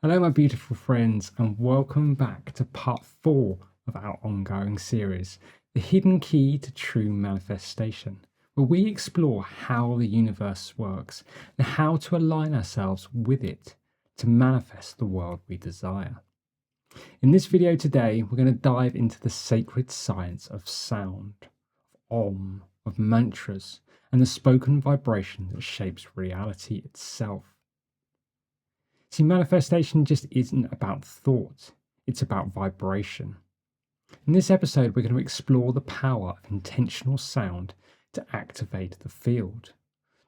Hello, my beautiful friends, and welcome back to part 4 of our ongoing series, The Hidden Key to True Manifestation, where we explore how the universe works and how to align ourselves with it to manifest the world we desire. In this video today, we're going to dive into the sacred science of sound, of Om, of mantras, and the spoken vibration that shapes reality itself. See, manifestation just isn't about thought, it's about vibration. In this episode, we're going to explore the power of intentional sound to activate the field,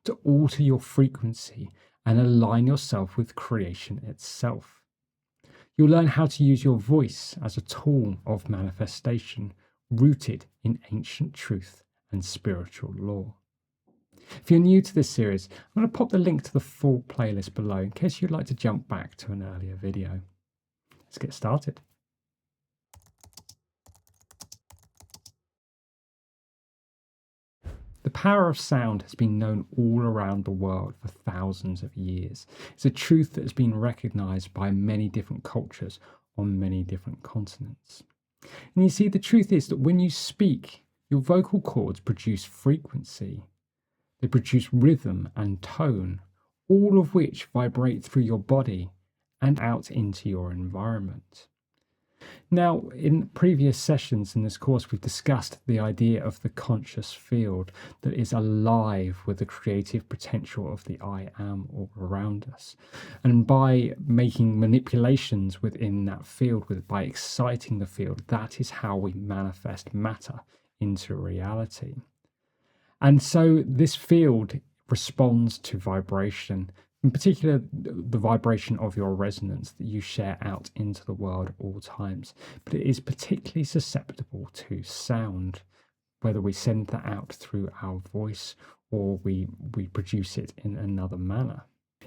to alter your frequency and align yourself with creation itself. You'll learn how to use your voice as a tool of manifestation rooted in ancient truth and spiritual law. If you're new to this series, I'm going to pop the link to the full playlist below in case you'd like to jump back to an earlier video. Let's get started. The power of sound has been known all around the world for thousands of years. It's a truth that has been recognized by many different cultures on many different continents. And you see, the truth is that when you speak, your vocal cords produce frequency. They produce rhythm and tone, all of which vibrate through your body and out into your environment. Now, in previous sessions in this course, we've discussed the idea of the conscious field that is alive with the creative potential of the I am all around us. And by making manipulations within that field, by exciting the field, that is how we manifest matter into reality. And so this field responds to vibration, in particular the vibration of your resonance that you share out into the world at all times. But it is particularly susceptible to sound, whether we send that out through our voice or we produce it in another manner.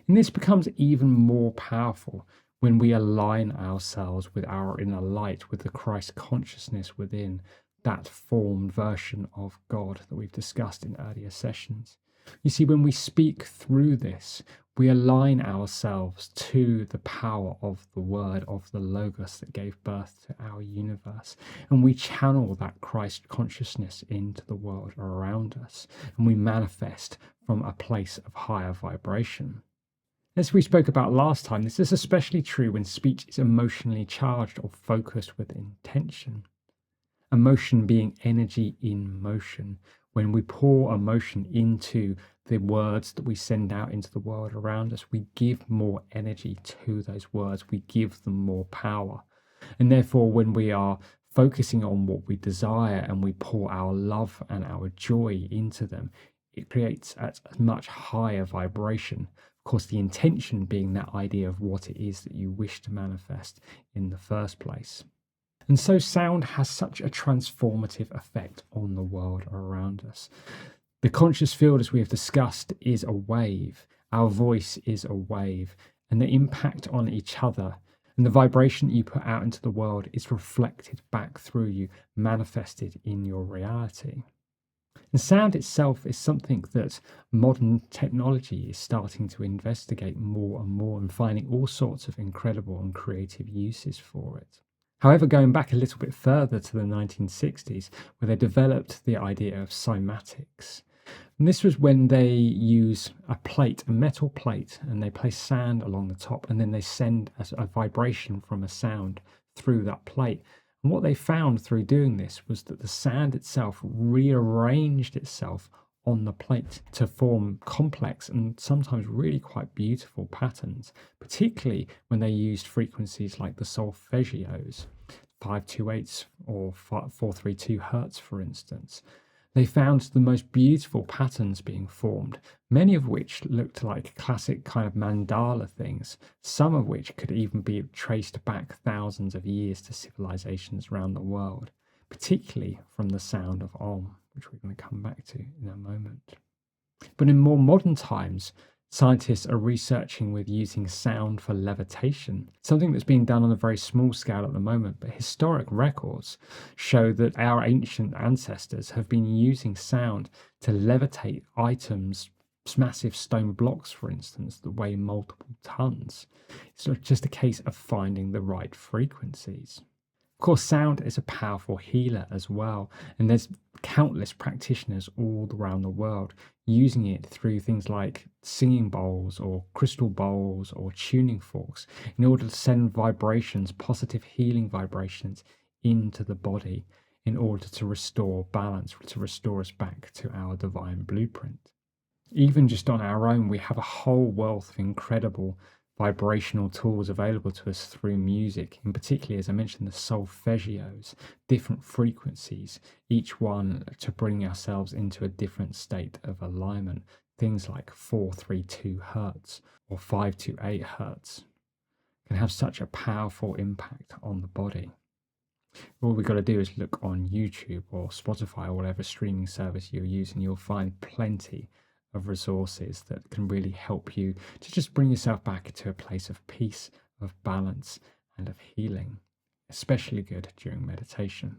And this becomes even more powerful when we align ourselves with our inner light, with the Christ consciousness within, that formed version of God that we've discussed in earlier sessions. You see, when we speak through this, we align ourselves to the power of the word, of the Logos that gave birth to our universe. And we channel that Christ consciousness into the world around us. And we manifest from a place of higher vibration. As we spoke about last time, this is especially true when speech is emotionally charged or focused with intention. Emotion being energy in motion. When we pour emotion into the words that we send out into the world around us, we give more energy to those words. We give them more power. And therefore, when we are focusing on what we desire and we pour our love and our joy into them, it creates a much higher vibration. Of course, the intention being that idea of what it is that you wish to manifest in the first place. And so sound has such a transformative effect on the world around us. The conscious field, as we have discussed, is a wave. Our voice is a wave, and the impact on each other and the vibration that you put out into the world is reflected back through you, manifested in your reality. And sound itself is something that modern technology is starting to investigate more and more and finding all sorts of incredible and creative uses for it. However, going back a little bit further to the 1960s, where they developed the idea of cymatics. And this was when they use a plate, a metal plate, and they place sand along the top, and then they send a vibration from a sound through that plate. And what they found through doing this was that the sand itself rearranged itself on the plate to form complex and sometimes really quite beautiful patterns, particularly when they used frequencies like the solfeggios, 528 or 432 hertz, for instance. They found the most beautiful patterns being formed, many of which looked like classic kind of mandala things, some of which could even be traced back thousands of years to civilizations around the world, particularly from the sound of Om, which we're going to come back to in a moment. But in more modern times, scientists are researching with using sound for levitation, something that's being done on a very small scale at the moment, but historic records show that our ancient ancestors have been using sound to levitate items massive stone blocks, for instance, that weigh multiple tons. It's not just a case of finding the right frequencies. Of course, sound is a powerful healer as well, and there's countless practitioners all around the world using it through things like singing bowls or crystal bowls or tuning forks in order to send vibrations, positive healing vibrations, into the body in order to restore balance, to restore us back to our divine blueprint. Even just on our own, we have a whole wealth of incredible vibrational tools available to us through music, and particularly, as I mentioned, the solfeggios, different frequencies, each one to bring ourselves into a different state of alignment. Things like 432 hertz or 528 hertz can have such a powerful impact on the body. All we've got to do is look on YouTube or Spotify or whatever streaming service you're using. You'll find plenty of resources that can really help you to just bring yourself back to a place of peace, of balance, and of healing, especially good during meditation.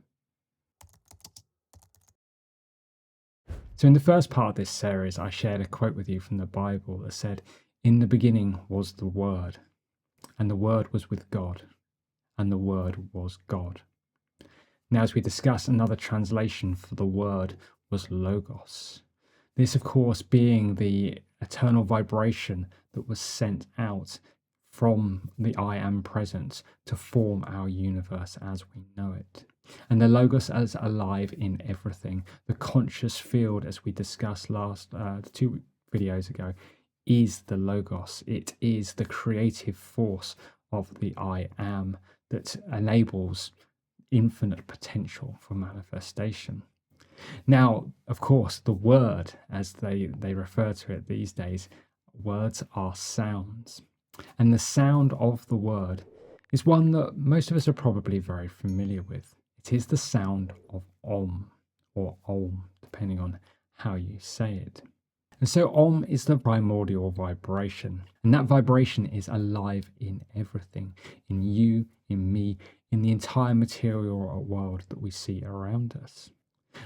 So in the first part of this series, I shared a quote with you from the Bible that said, "In the beginning was the Word, and the Word was with God, and the Word was God." Now, as we discuss, another translation for the word was logos. This, of course, being the eternal vibration that was sent out from the I Am Presence to form our universe as we know it. And the logos is alive in everything. The conscious field, as we discussed last 2 videos ago, is the logos. It is the creative force of the I Am that enables infinite potential for manifestation. Now, of course, the word, as they refer to it these days, words are sounds. And the sound of the word is one that most of us are probably very familiar with. It is the sound of Om, or Om, depending on how you say it. And so Om is the primordial vibration, and that vibration is alive in everything, in you, in me, in the entire material world that we see around us.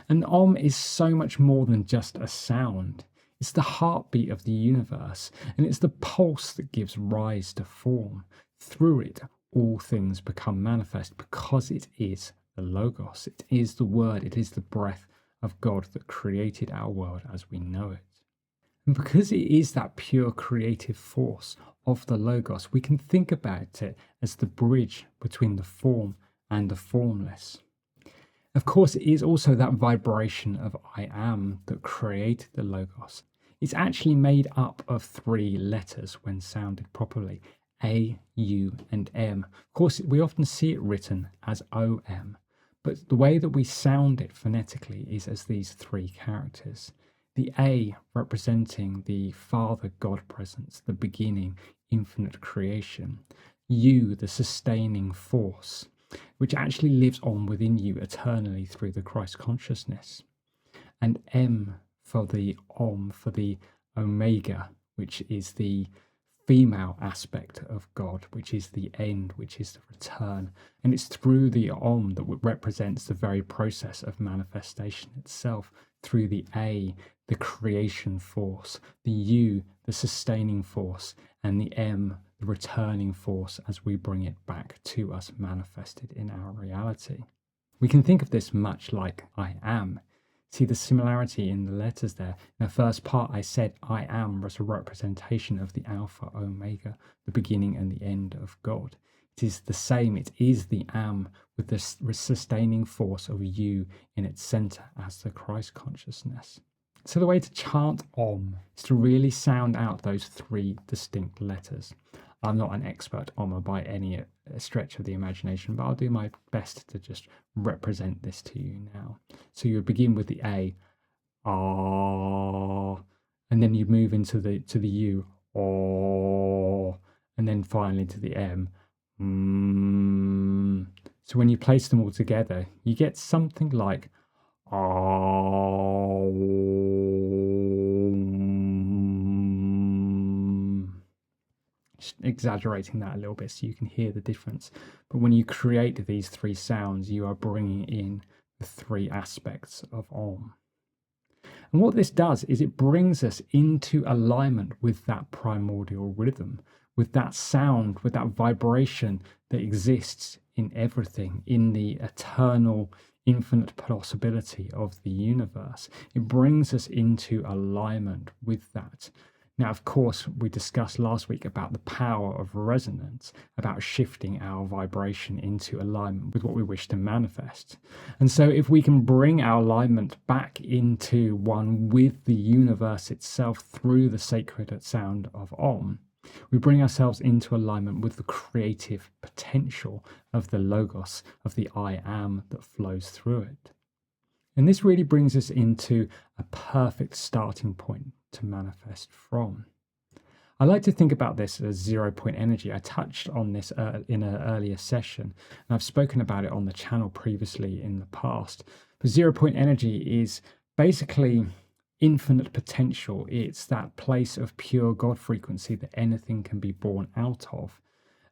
And Om is so much more than just a sound. It's the heartbeat of the universe, and it's the pulse that gives rise to form. Through it, all things become manifest because it is the Logos. It is the Word. It is the breath of God that created our world as we know it. And because it is that pure creative force of the Logos, we can think about it as the bridge between the form and the formless. Of course, it is also that vibration of I Am that created the Logos. It's actually made up of 3 letters when sounded properly: A, U, and M. Of course, we often see it written as OM, but the way that we sound it phonetically is as these 3 characters. The A representing the Father God presence, the beginning, infinite creation. U, the sustaining force, which actually lives on within you eternally through the Christ consciousness. And M for the Om, for the Omega, which is the female aspect of God, which is the end, which is the return. And it's through the Om that represents the very process of manifestation itself, through the A, the creation force, the U, the sustaining force, and the M, the returning force as we bring it back to us manifested in our reality. We can think of this much like I am. See the similarity in the letters there. In the first part, I said I am was a representation of the Alpha, Omega, the beginning and the end of God. It is the same. It is the Am with the sustaining force of you in its center as the Christ consciousness. So the way to chant Om is to really sound out those 3 distinct letters. I'm not an expert Om by any stretch of the imagination, but I'll do my best to just represent this to you now. So you would begin with the A, Ah, and then you move into the U, Oh, and then finally to the M, Mm. So when you place them all together, you get something like Just exaggerating that a little bit so you can hear the difference. But when you create these 3 sounds, you are bringing in the 3 aspects of Om. And what this does is it brings us into alignment with that primordial rhythm, with that sound, with that vibration that exists in everything, in the eternal, infinite possibility of the universe. It brings us into alignment with that. Now, of course, we discussed last week about the power of resonance, about shifting our vibration into alignment with what we wish to manifest. And so if we can bring our alignment back into one with the universe itself through the sacred sound of Om, we bring ourselves into alignment with the creative potential of the Logos, of the I Am that flows through it. And this really brings us into a perfect starting point to manifest from. I like to think about this as 0 point energy. I touched on this in an earlier session, and I've spoken about it on the channel previously in the past. But 0 point energy is basically infinite potential. It's that place of pure God frequency that anything can be born out of.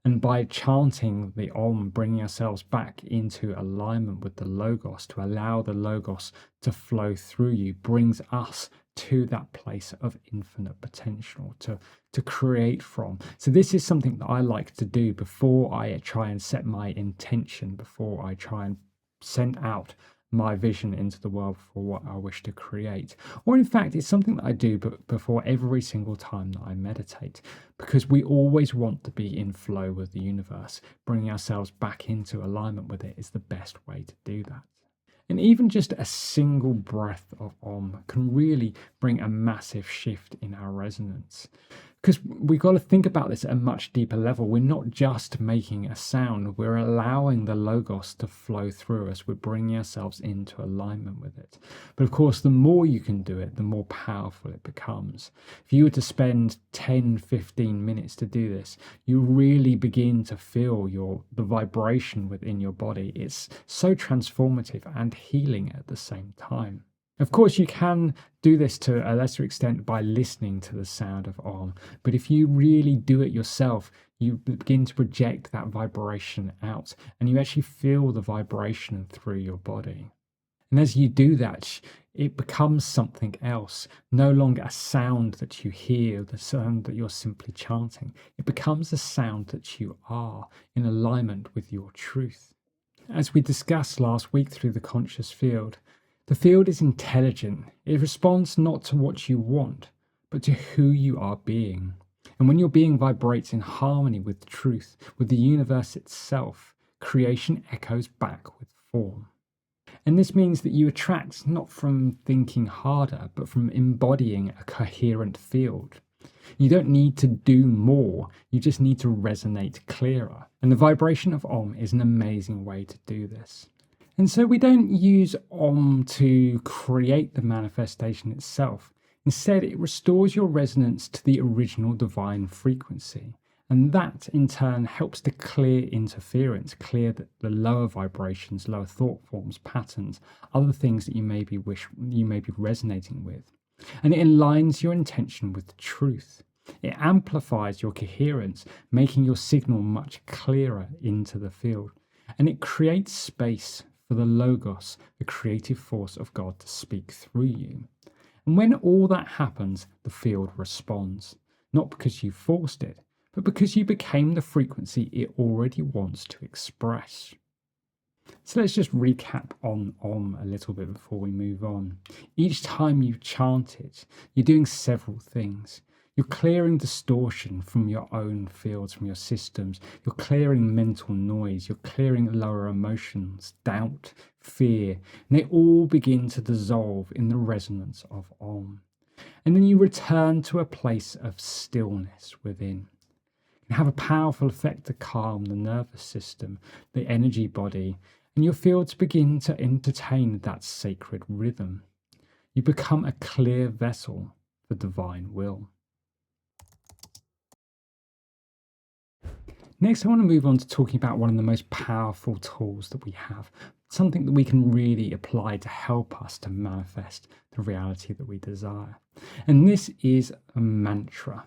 And by chanting the Om, bringing ourselves back into alignment with the Logos, to allow the Logos to flow through you, brings us to that place of infinite potential to create from. So this is something that I like to do before I try and set my intention, before I try and send out my vision into the world for what I wish to create. Or in fact, it's something that I do before every single time that I meditate, because we always want to be in flow with the universe. Bringing ourselves back into alignment with it is the best way to do that. And even just a single breath of Om can really bring a massive shift in our resonance. Because we've got to think about this at a much deeper level. We're not just making a sound, we're allowing the Logos to flow through us. We're bringing ourselves into alignment with it. But of course, the more you can do it, the more powerful it becomes. If you were to spend 10, 15 minutes to do this, you really begin to feel the vibration within your body. It's so transformative and healing at the same time. Of course, you can do this to a lesser extent by listening to the sound of Om, but if you really do it yourself, you begin to project that vibration out, and you actually feel the vibration through your body. And as you do that, it becomes something else, no longer a sound that you hear, the sound that you're simply chanting. It becomes a sound that you are in alignment with your truth. As we discussed last week through the conscious field, the field is intelligent. It responds not to what you want, but to who you are being. And when your being vibrates in harmony with truth, with the universe itself, creation echoes back with form. And this means that you attract not from thinking harder, but from embodying a coherent field. You don't need to do more, you just need to resonate clearer. And the vibration of Om is an amazing way to do this. And so we don't use Om to create the manifestation itself. Instead, it restores your resonance to the original divine frequency. And that, in turn, helps to clear interference, clear the lower vibrations, lower thought forms, patterns, other things that you may be resonating with. And it aligns your intention with the truth. It amplifies your coherence, making your signal much clearer into the field. And it creates space for the Logos, the creative force of God, to speak through you. And when all that happens, the field responds, not because you forced it, but because you became the frequency it already wants to express. So let's just recap on Om a little bit before we move on. Each time you chant it, you're doing several things. You're clearing distortion from your own fields, from your systems. You're clearing mental noise. You're clearing lower emotions, doubt, fear. And they all begin to dissolve in the resonance of Om. And then you return to a place of stillness within. It can have a powerful effect to calm the nervous system, the energy body, and your fields begin to entertain that sacred rhythm. You become a clear vessel for divine will. Next, I want to move on to talking about one of the most powerful tools that we have, something that we can really apply to help us to manifest the reality that we desire. And this is a mantra.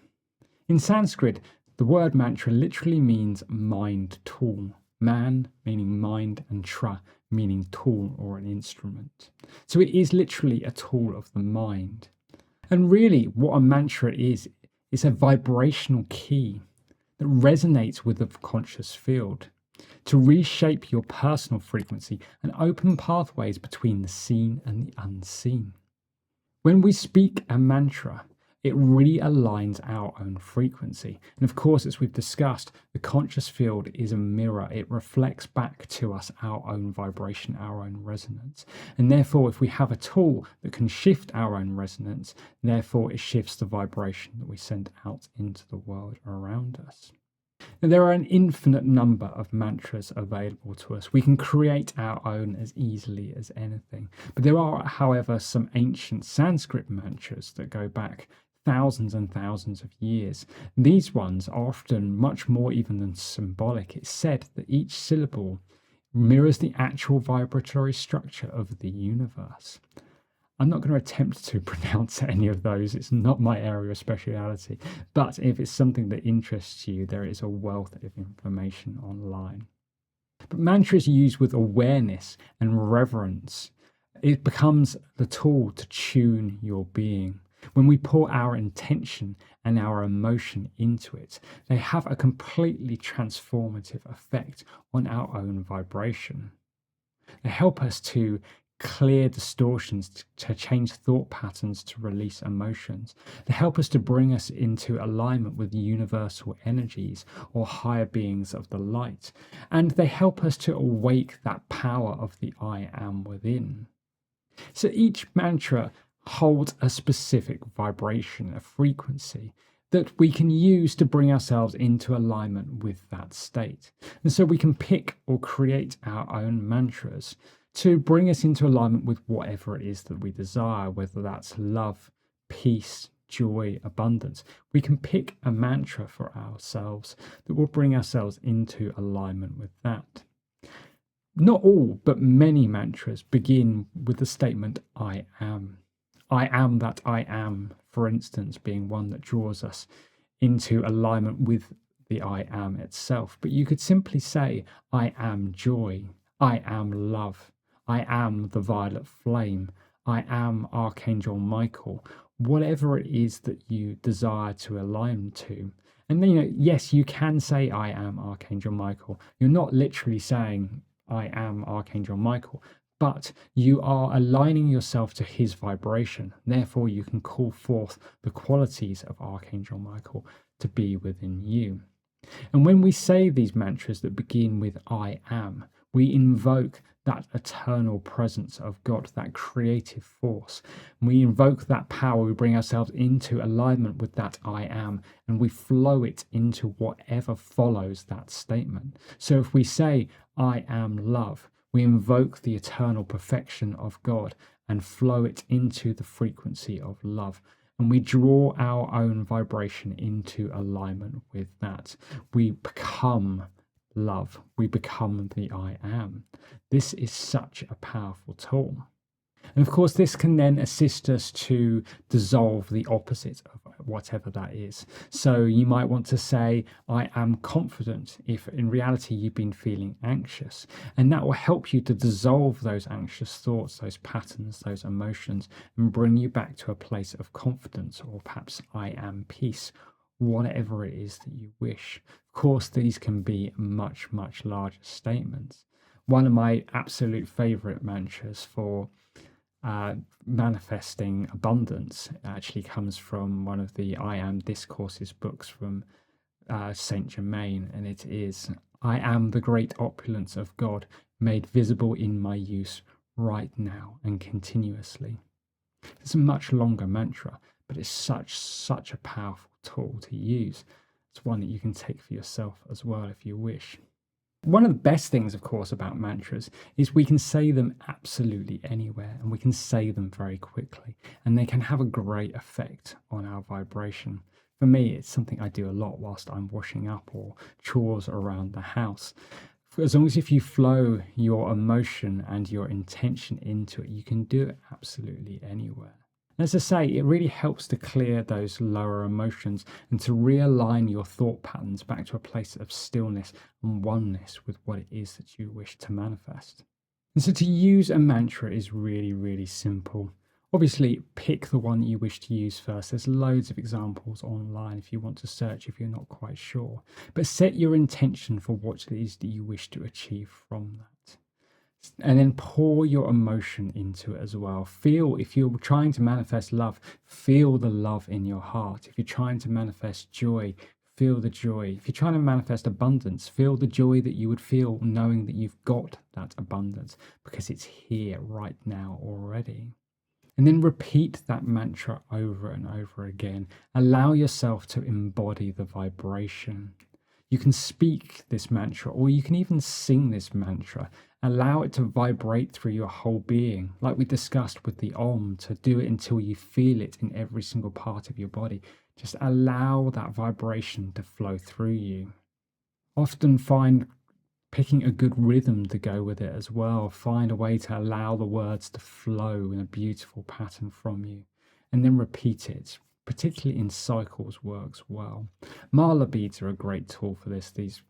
In Sanskrit, the word mantra literally means mind tool. Man meaning mind, and tra meaning tool or an instrument. So it is literally a tool of the mind. And really, what a mantra is a vibrational key that resonates with the conscious field to reshape your personal frequency and open pathways between the seen and the unseen. When we speak a mantra, it really aligns our own frequency. And of course, as we've discussed, the conscious field is a mirror. It reflects back to us our own vibration, our own resonance. And therefore, if we have a tool that can shift our own resonance, therefore it shifts the vibration that we send out into the world around us. Now, there are an infinite number of mantras available to us. We can create our own as easily as anything. But there are, however, some ancient Sanskrit mantras that go back thousands and thousands of years. These ones are often much more even than symbolic. It's said that each syllable mirrors the actual vibratory structure of the universe. I'm not going to attempt to pronounce any of those. It's not my area of speciality. But if it's something that interests you, there is a wealth of information online. But mantras used with awareness and reverence, it becomes the tool to tune your being. When we pour our intention and our emotion into it, they have a completely transformative effect on our own vibration. They help us to clear distortions, to change thought patterns, to release emotions. They help us to bring us into alignment with universal energies or higher beings of the light. And they help us to awake that power of the I am within. So each mantra holds a specific vibration, a frequency that we can use to bring ourselves into alignment with that state. And so we can pick or create our own mantras to bring us into alignment with whatever it is that we desire, whether that's love, peace, joy, abundance. We can pick a mantra for ourselves that will bring ourselves into alignment with that. Not all, but many mantras begin with the statement, I am. I am that I am, for instance, being one that draws us into alignment with the I am itself. But you could simply say, I am joy. I am love. I am the violet flame. I am Archangel Michael. Whatever it is that you desire to align to. And yes, you can say I am Archangel Michael. You're not literally saying I am Archangel Michael, but you are aligning yourself to his vibration. Therefore, you can call forth the qualities of Archangel Michael to be within you. And when we say these mantras that begin with I am, we invoke that eternal presence of God, that creative force. And we invoke that power. We bring ourselves into alignment with that I am, and we flow it into whatever follows that statement. So if we say, I am love, we invoke the eternal perfection of God and flow it into the frequency of love. And we draw our own vibration into alignment with that. We become love. We become the I am. This is such a powerful tool. And of course, this can then assist us to dissolve the opposite of whatever that is. So you might want to say, I am confident, if in reality you've been feeling anxious. And that will help you to dissolve those anxious thoughts, those patterns, those emotions, and bring you back to a place of confidence, or perhaps I am peace, whatever it is that you wish. Of course, these can be much, much larger statements. One of my absolute favorite mantras for manifesting abundance actually comes from one of the I Am Discourses books from Saint Germain, and it is, I am the great opulence of God made visible in my use right now and continuously. It's a much longer mantra, but it's such a powerful tool to use. It's one that you can take for yourself as well if you wish. One of the best things, of course, about mantras is we can say them absolutely anywhere, and we can say them very quickly, and they can have a great effect on our vibration. For me, it's something I do a lot whilst I'm washing up or chores around the house. As long as if you flow your emotion and your intention into it, you can do it absolutely anywhere. As I say, it really helps to clear those lower emotions and to realign your thought patterns back to a place of stillness and oneness with what it is that you wish to manifest. And so to use a mantra is really, really simple. Obviously, pick the one that you wish to use first. There's loads of examples online if you want to search if you're not quite sure. But set your intention for what it is that you wish to achieve from that. And then pour your emotion into it as well. Feel, if you're trying to manifest love, feel the love in your heart. If you're trying to manifest joy, feel the joy. If you're trying to manifest abundance, feel the joy that you would feel knowing that you've got that abundance because it's here right now already. And then repeat that mantra over and over again. Allow yourself to embody the vibration. You can speak this mantra or you can even sing this mantra. Allow it to vibrate through your whole being, like we discussed with the Om, to do it until you feel it in every single part of your body. Just allow that vibration to flow through you. Often find picking a good rhythm to go with it as well. Find a way to allow the words to flow in a beautiful pattern from you, and then repeat it. Particularly in cycles works well. Mala beads are a great tool for this. These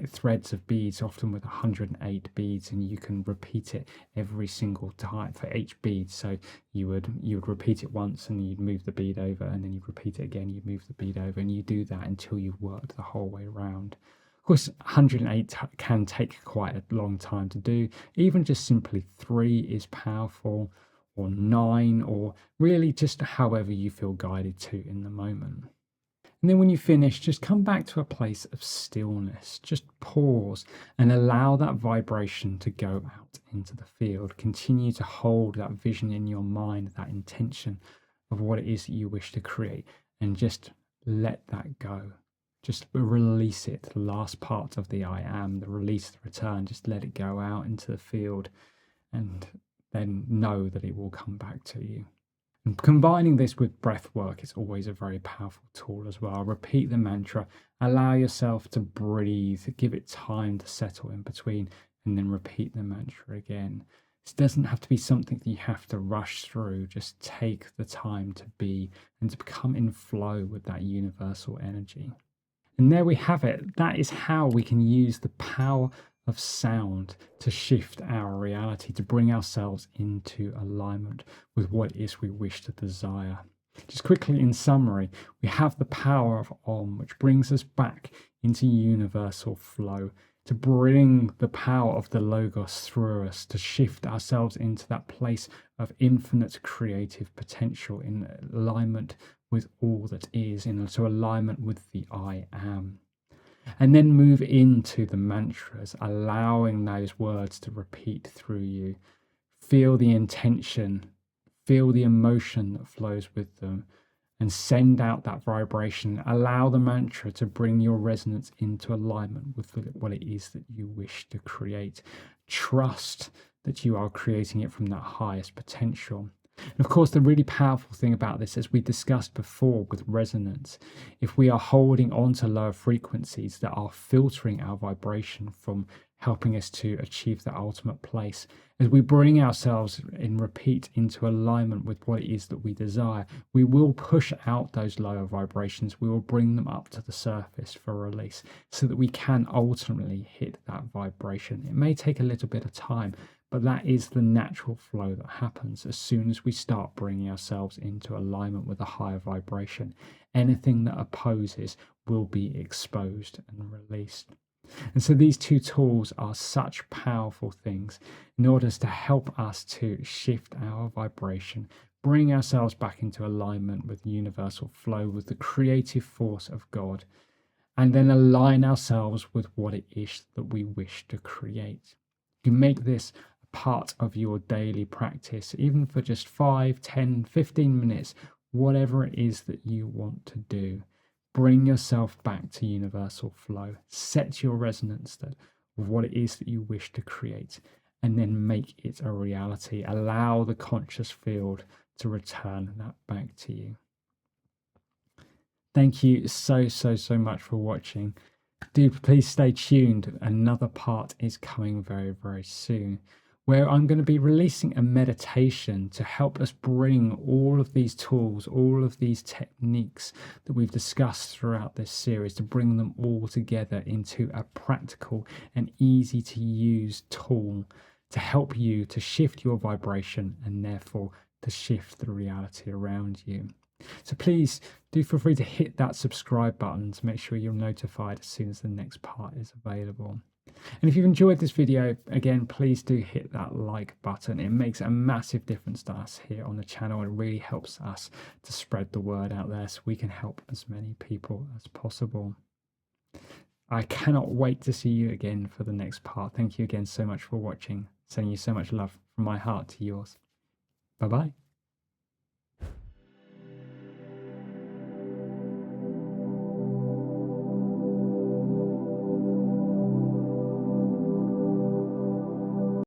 threads of beads, often with 108 beads, and you can repeat it every single time for each bead. So you would repeat it once and you'd move the bead over, and then you'd repeat it again, you'd move the bead over, and you do that until you've worked the whole way around. Of course, 108 can take quite a long time to do. Even just simply 3 is powerful, or 9, or really just however you feel guided to in the moment. And then when you finish, just come back to a place of stillness. Just pause and allow that vibration to go out into the field. Continue to hold that vision in your mind, that intention of what it is that you wish to create, and just let that go. Just release it. The last part of the I am, the release, the return, just let it go out into the field and then know that it will come back to you. And combining this with breath work is always a very powerful tool as well. Repeat the mantra, allow yourself to breathe, give it time to settle in between, and then repeat the mantra again. This doesn't have to be something that you have to rush through. Just take the time to be and to become in flow with that universal energy. And there we have it. That is how we can use the power of sound to shift our reality, to bring ourselves into alignment with what it is we wish to desire. Just quickly in summary, we have the power of Om, which brings us back into universal flow, to bring the power of the Logos through us, to shift ourselves into that place of infinite creative potential in alignment with all that is, into alignment with the I am. And then move into the mantras, allowing those words to repeat through you. Feel the intention, feel the emotion that flows with them, and send out that vibration. Allow the mantra to bring your resonance into alignment with what it is that you wish to create. Trust that you are creating it from that highest potential. And of course, the really powerful thing about this, as we discussed before with resonance, if we are holding on to lower frequencies that are filtering our vibration from helping us to achieve the ultimate place, as we bring ourselves in repeat into alignment with what it is that we desire, we will push out those lower vibrations. We will bring them up to the surface for release so that we can ultimately hit that vibration. It may take a little bit of time, but that is the natural flow that happens as soon as we start bringing ourselves into alignment with a higher vibration. Anything that opposes will be exposed and released. And so these two tools are such powerful things in order to help us to shift our vibration, bring ourselves back into alignment with universal flow, with the creative force of God, and then align ourselves with what it is that we wish to create. You make this part of your daily practice, even for just 5, 10, 15 minutes, whatever it is that you want to do. Bring yourself back to universal flow. Set your resonance of what it is that you wish to create, and then make it a reality. Allow the conscious field to return that back to you. Thank you so much for watching. Do please stay tuned. Another part is coming very, very soon. where I'm going to be releasing a meditation to help us bring all of these tools, all of these techniques that we've discussed throughout this series, to bring them all together into a practical and easy to use tool to help you to shift your vibration and therefore to shift the reality around you. So please do feel free to hit that subscribe button to make sure you're notified as soon as the next part is available. And if you've enjoyed this video, again, please do hit that like button. It makes a massive difference to us here on the channel. It really helps us to spread the word out there so we can help as many people as possible. I cannot wait to see you again for the next part. Thank you again so much for watching. Sending you so much love from my heart to yours. Bye-bye.